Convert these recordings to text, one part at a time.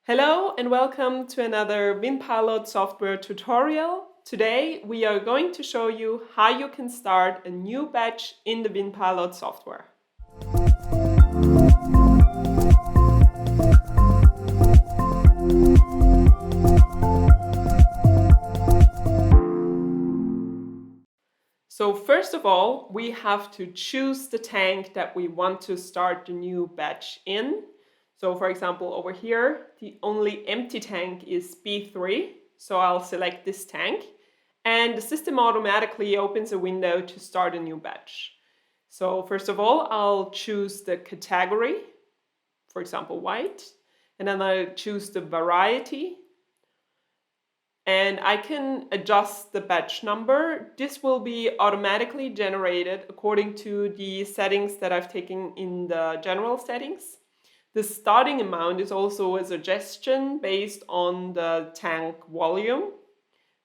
Hello and welcome to another VinPilot software tutorial. Today we are going to show you how you can start a new batch in the VinPilot software. So first of all, we have to choose the tank that we want to start the new batch in. So for example, over here, the only empty tank is B3. So I'll select this tank and the system automatically opens a window to start a new batch. So first of all, I'll choose the category, for example, white, and then I'll choose the variety. And I can adjust the batch number. This will be automatically generated according to the settings that I've taken in the general settings. The starting amount is also a suggestion based on the tank volume,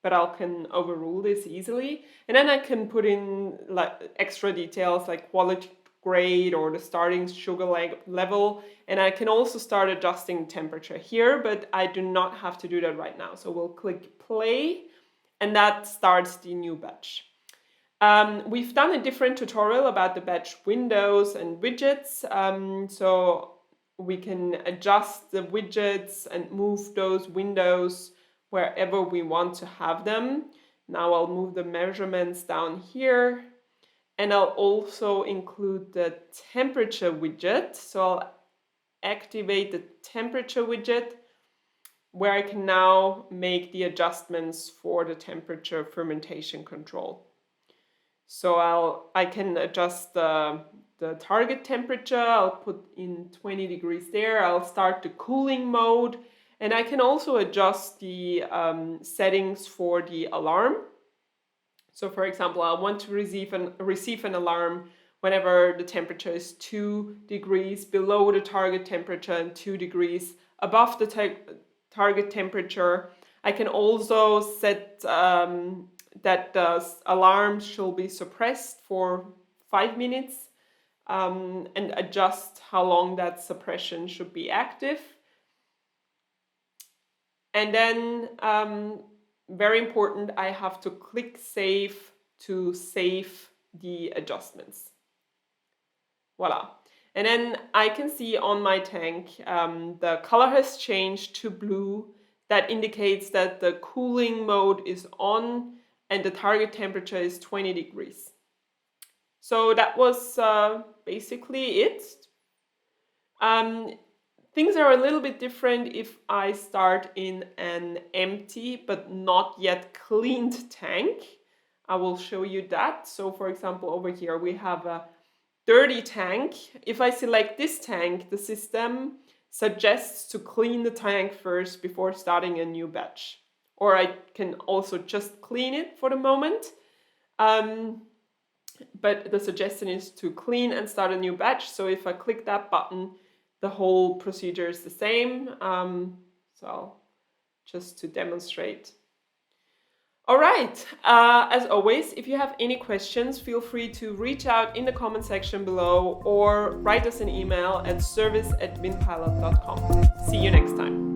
but I can overrule this easily. And then I can put in extra details like quality grade or the starting sugar level. And I can also start adjusting temperature here, but I do not have to do that right now. So we'll click play and that starts the new batch. We've done a different tutorial about the batch windows and widgets. So we can adjust the widgets and move those windows wherever we want to have them. Now I'll move the measurements down here. And I'll also include the temperature widget. So I'll activate the temperature widget where I can now make the adjustments for the temperature fermentation control. So I can adjust the target temperature. I'll put in 20 degrees there. I'll start the cooling mode. And I can also adjust the settings for the alarm. So for example, I want to receive an alarm whenever the temperature is 2 degrees below the target temperature and 2 degrees above the target temperature. I can also set that the alarm should be suppressed for 5 minutes and adjust how long that suppression should be active. And then very important, I have to click save to save the adjustments. Voila. And then I can see on my tank, the color has changed to blue. That indicates that the cooling mode is on and the target temperature is 20 degrees. So that was basically it. Things are a little bit different if I start in an empty but not yet cleaned tank. I will show you that. So for example, over here we have a dirty tank. If I select this tank, the system suggests to clean the tank first before starting a new batch. Or I can also just clean it for the moment. But the suggestion is to clean and start a new batch. So if I click that button, the whole procedure is the same. So just to demonstrate. All right, as always, if you have any questions, feel free to reach out in the comment section below or write us an email at service@vinpilot.com. See you next time.